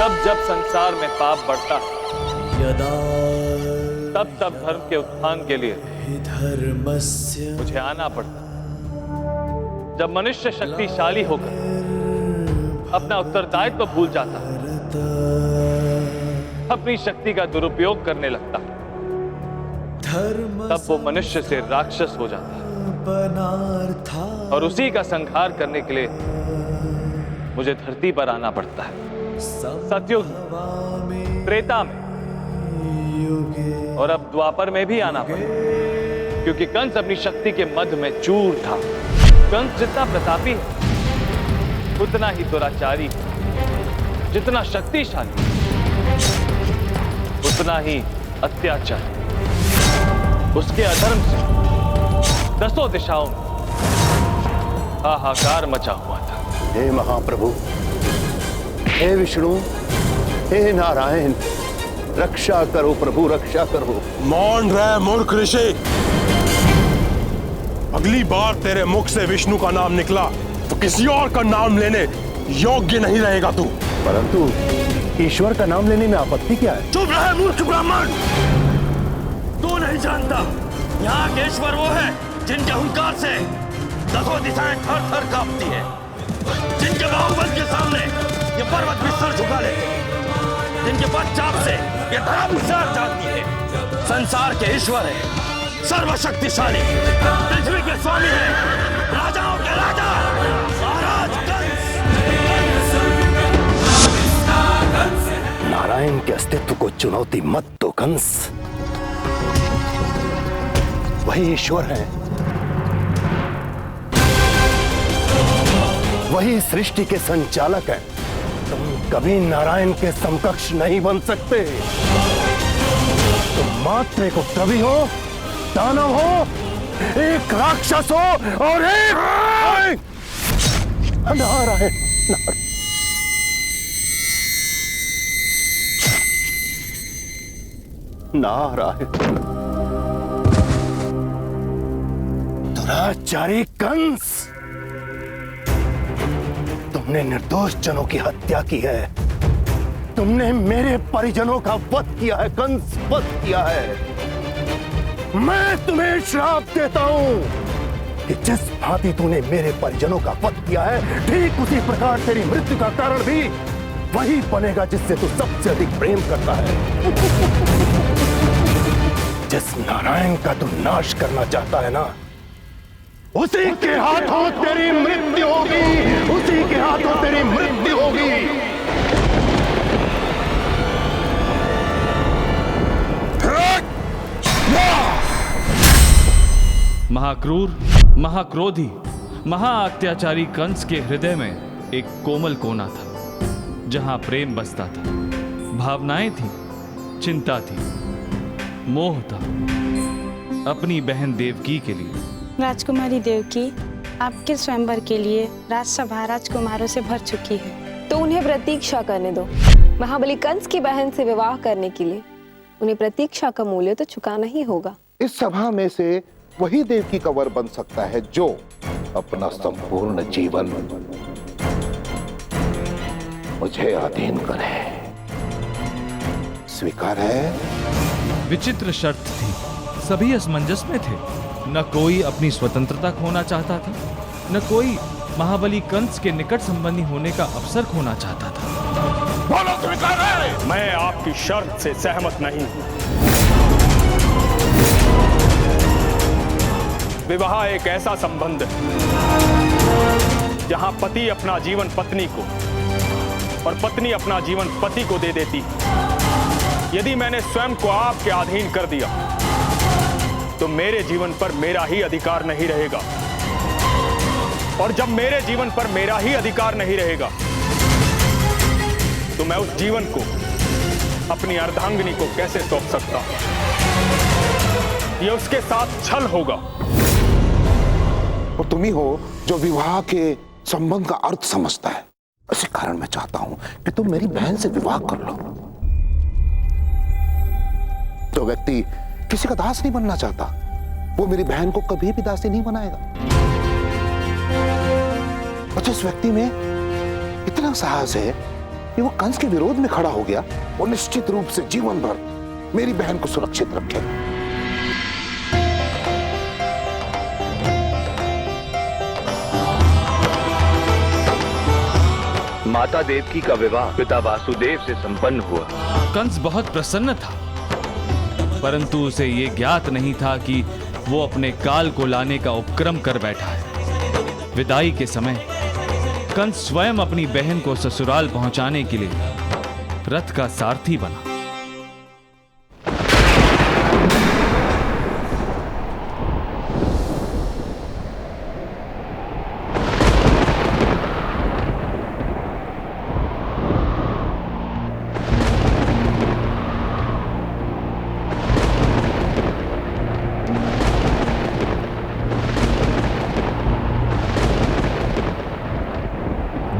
जब जब संसार में पाप बढ़ता है, तब तब धर्म के उत्थान के लिए मुझे आना पड़ता है। जब मनुष्य शक्तिशाली होकर अपना उत्तरदायित्व भूल जाता है, अपनी शक्ति का दुरुपयोग करने लगता है, तब वो मनुष्य से राक्षस हो जाता है। और उसी का संहार करने के लिए मुझे धरती पर आना पड़ता है। सतयुग, त्रेता में और अब द्वापर में भी आना पड़ा, क्योंकि कंस अपनी शक्ति के मध्य में चूर था। कंस जितना प्रतापी है उतना ही दुराचारी है, जितना शक्तिशाली उतना ही अत्याचारी। उसके अधर्म से दसों दिशाओं में हाहाकार मचा हुआ था। हे महाप्रभु, हे विष्णु, हे नारायण, रक्षा करो प्रभु, रक्षा करो। मौन रह मूर्ख ऋषि। अगली बार तेरे मुख से विष्णु का नाम निकला तो किसी और का नाम लेने योग्य नहीं रहेगा तू। परंतु ईश्वर का नाम लेने में आपत्ति क्या है? चुप रहे मूर्ख ब्राह्मण। तू नहीं जानता यहाँ के ईश्वर वो है जिनके हुंकार से दसों दिशाएं थर थर कांपती है, जिनके बाहुबल के सामने ये पर्वत भी सर झुका लेते हैं, जिनके पदचाप से ये धरा विचार जाती है। संसार के ईश्वर है, सर्वशक्तिशाली, पृथ्वी के स्वामी है, राजाओं के राजा, महाराज कंस। नारायण के अस्तित्व को चुनौती मत दो कंस। वही ईश्वर है, वही सृष्टि के संचालक है। तुम कभी नारायण के समकक्ष नहीं बन सकते। तुम मात्र एक कवि हो, दानव हो, एक राक्षस हो और एक नारायण। नारायण, दुराचारी कंस, तुमने निर्दोष जनों की हत्या की है। तुमने मेरे परिजनों का वध किया है कंस, वध किया है। मैं तुम्हें श्राप देता हूं कि जिस भांति तूने मेरे परिजनों का वध किया है, ठीक उसी प्रकार तेरी मृत्यु का कारण भी वही बनेगा जिससे तू सबसे अधिक प्रेम करता है। जिस नारायण का तू नाश करना चाहता है ना, उसी के हाथों तेरी मृत्यु होगी, उसी के हाथों तेरी मृत्यु होगी। महाक्रूर, महाक्रोधी, महाअत्याचारी कंस के हृदय में एक कोमल कोना था, जहां प्रेम बसता था, भावनाएं थी, चिंता थी, मोह था अपनी बहन देवकी के लिए। राजकुमारी देवकी आपके स्वयंवर के लिए राजसभा राजकुमारों से भर चुकी है, तो उन्हें प्रतीक्षा करने दो। महाबली कंस की बहन से विवाह करने के लिए उन्हें प्रतीक्षा का मूल्य तो चुकाना ही होगा। इस सभा में से वही देवकी का वर बन सकता है जो अपना संपूर्ण जीवन मुझे अधीन करे। स्वीकार है? विचित्र शर्त थी, सभी असमंजस में थे। न कोई अपनी स्वतंत्रता खोना चाहता था, न कोई महाबली कंस के निकट संबंधी होने का अवसर खोना चाहता था। बोलो स्वीकार है? मैं आपकी शर्त से सहमत नहीं हूं। विवाह एक ऐसा संबंध है जहां पति अपना जीवन पत्नी को और पत्नी अपना जीवन पति को दे देती है। यदि मैंने स्वयं को आपके अधीन कर दिया तो मेरे जीवन पर मेरा ही अधिकार नहीं रहेगा, और जब मेरे जीवन पर मेरा ही अधिकार नहीं रहेगा तो मैं उस जीवन को अपनी अर्धांगिनी को कैसे सौंप सकता हूं? यह उसके साथ छल होगा। और तुम ही हो जो विवाह के संबंध का अर्थ समझता है। इसी कारण मैं चाहता हूं कि तुम मेरी बहन से विवाह कर लो। जो व्यक्ति किसी का दास नहीं बनना चाहता, वो मेरी बहन को कभी भी दासी नहीं बनाएगा। और जिस व्यक्ति में इतना साहस है कि वो कंस के विरोध में खड़ा हो गया, वो निश्चित रूप से जीवन भर मेरी बहन को सुरक्षित रखे। माता देवकी का विवाह पिता वासुदेव से संपन्न हुआ। कंस बहुत प्रसन्न था, परंतु उसे ये ज्ञात नहीं था कि वो अपने काल को लाने का उपक्रम कर बैठा है। विदाई के समय कंस स्वयं अपनी बहन को ससुराल पहुंचाने के लिए रथ का सारथी बना।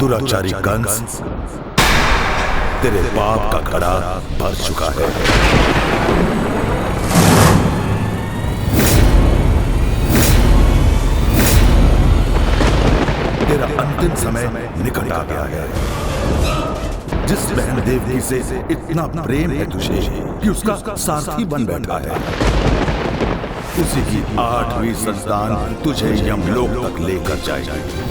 दुराचारी कंस, तेरे पाप का घड़ा भर चुका है। तेरा अंतिम समय निकट आ गया है। जिस बहन देवकी से इतना प्रेम है तुझे कि उसका सारथी बन बैठा है, उसी की 8वीं संतान तुझे यमलोक तक लेकर जाएगी।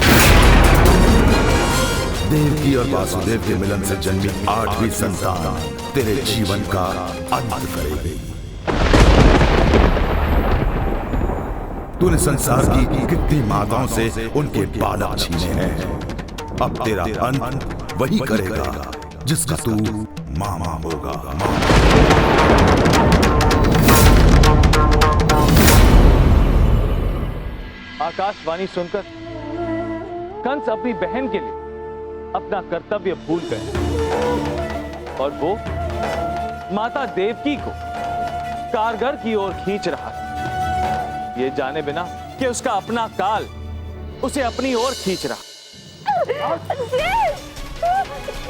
देवकी और वासुदेव के मिलन से जन्मी 8वीं संतान तेरे जीवन का अंत करेगी। तूने संसार की कितनी माताओं से उनके बालक छीने हैं। अब तेरा अंत वही करेगा जिसका तू मामा होगा। आकाशवाणी सुनकर कंस अपनी बहन के लिए अपना कर्तव्य भूल गए और वो माता देवकी को कारगर की ओर खींच रहा, ये जाने बिना कि उसका अपना काल उसे अपनी ओर खींच रहा।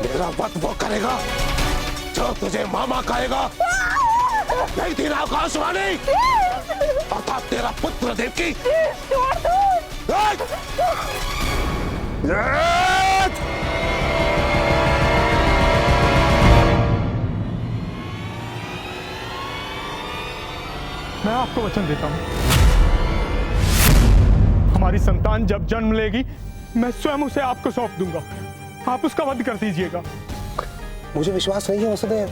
मेरा वध वो करेगा जो तुझे मामा कहेगा। नहीं थी ना आकाशवाणी, अर्थात तेरा पुत्र देवकी। मैं आपको वचन देता हूं, हमारी संतान जब जन्म लेगी मैं स्वयं उसे आपको सौंप दूंगा। आप उसका वध कर दीजिएगा। मुझे विश्वास नहीं है वसुदेव,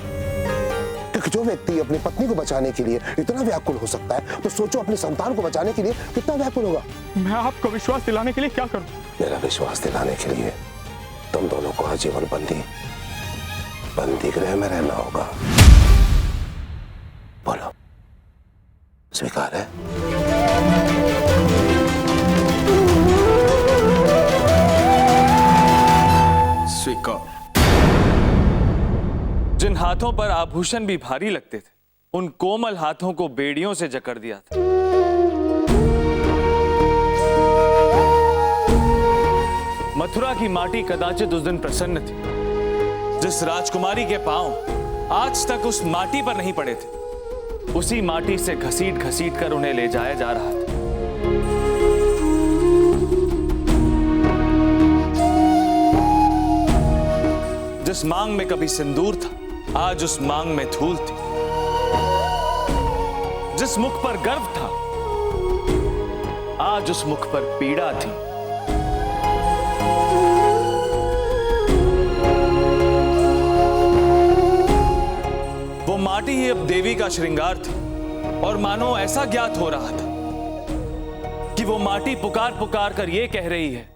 क्योंकि जो व्यक्ति अपनी पत्नी को बचाने के लिए इतना व्याकुल हो सकता है, तो सोचो अपनी संतान को बचाने के लिए कितना व्याकुल होगा। मैं आपको विश्वास दिलाने के लिए क्या करूं? मेरा विश्वास दिलाने के लिए तुम दोनों को आजीवन बंदी गृह में रहना होगा। बोलो, स्वीकार है? स्वीकार। जिन हाथों पर आभूषण भी भारी लगते थे, उन कोमल हाथों को बेड़ियों से जकड़ दिया था। मथुरा की माटी कदाचित उस दिन प्रसन्न थी। जिस राजकुमारी के पांव आज तक उस माटी पर नहीं पड़े थे, उसी माटी से घसीट घसीट कर उन्हें ले जाया जा रहा था। जिस मांग में कभी सिंदूर था, आज उस मांग में धूल थी। जिस मुख पर गर्व था, आज उस मुख पर पीड़ा थी। वो माटी ही अब देवी का श्रृंगार थी, और मानो ऐसा ज्ञात हो रहा था कि वो माटी पुकार पुकार कर ये कह रही है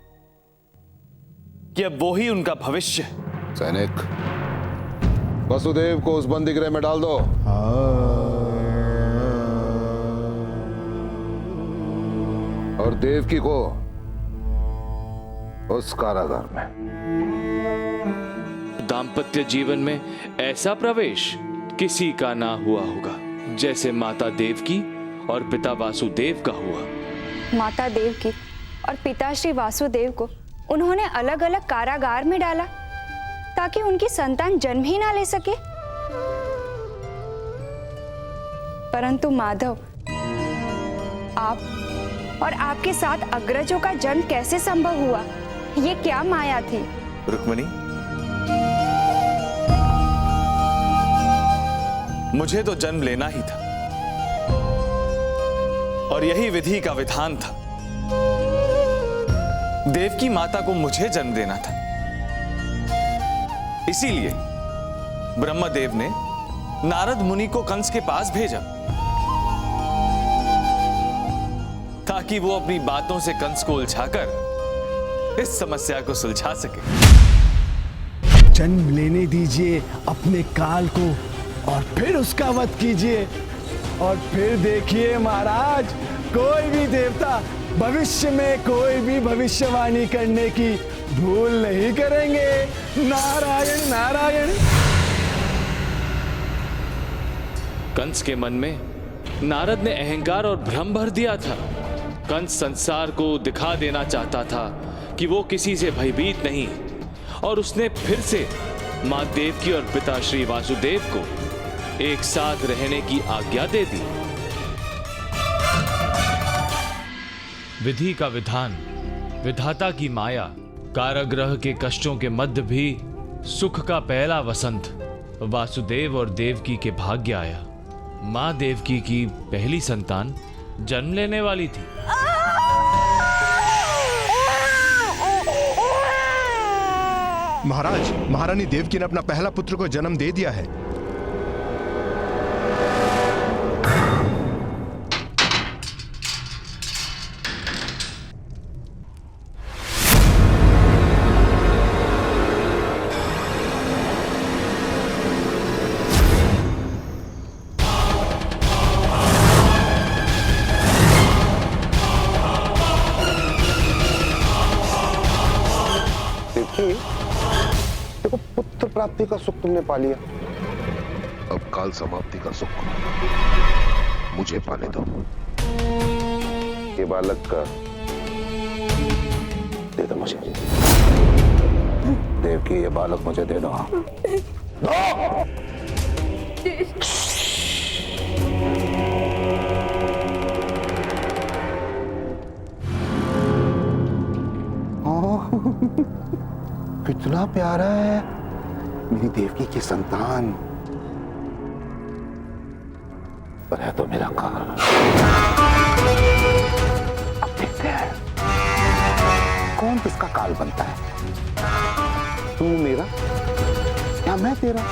कि अब वो ही उनका भविष्य है। सैनिक, वसुदेव को उस बंदीगृह में डाल दो। और देवकी को उस कारागार में। दाम्पत्य जीवन में ऐसा प्रवेश किसी का ना हुआ होगा जैसे माता देवकी और पिता वासुदेव का हुआ। माता देवकी और पिता श्री वासुदेव को उन्होंने अलग अलग कारागार में डाला ताकि उनकी संतान जन्म ही ना ले सके। परंतु माधव, आप और आपके साथ अग्रजों का जन्म कैसे संभव हुआ? ये क्या माया थी? रुक्मिणी, मुझे तो जन्म लेना ही था और यही विधि का विधान था। देवकी माता को मुझे जन्म देना था। इसीलिए ब्रह्मदेव ने नारद मुनि को कंस के पास भेजा ताकि वो अपनी बातों से कंस को उलझाकर इस समस्या को सुलझा सके। जन्म लेने दीजिए अपने काल को और फिर उसका वध कीजिए, और फिर देखिए महाराज, कोई भी देवता भविष्य में कोई भी भविष्यवाणी करने की भूल नहीं करेंगे। नारायण नारायण। कंस के मन में नारद ने अहंकार और भ्रम भर दिया था। कंस संसार को दिखा देना चाहता था कि वो किसी से भयभीत नहीं, और उसने फिर से मां देवकी और पिता श्री वासुदेव को एक साथ रहने की आज्ञा दे दी। विधि का विधान, विधाता की माया, कारागृह के कष्टों के मध्य भी सुख का पहला वसंत वासुदेव और देवकी के भाग्य आया। मां देवकी की पहली संतान जन्म लेने वाली थी। महाराज, महारानी देवकी ने अपना पहला पुत्र को जन्म दे दिया है। देखो, पुत्र प्राप्ति का सुख तुमने पा लिया, अब काल समाप्ति का सुख मुझे पाने दो। ये बालक का दे दो मुझे। देवकी, ये बालक मुझे दे दो। कितना प्यारा है मेरी देवकी की संतान, पर है तो मेरा काल। अब देखते हैं कौन किसका काल बनता है, तू मेरा या मैं तेरा।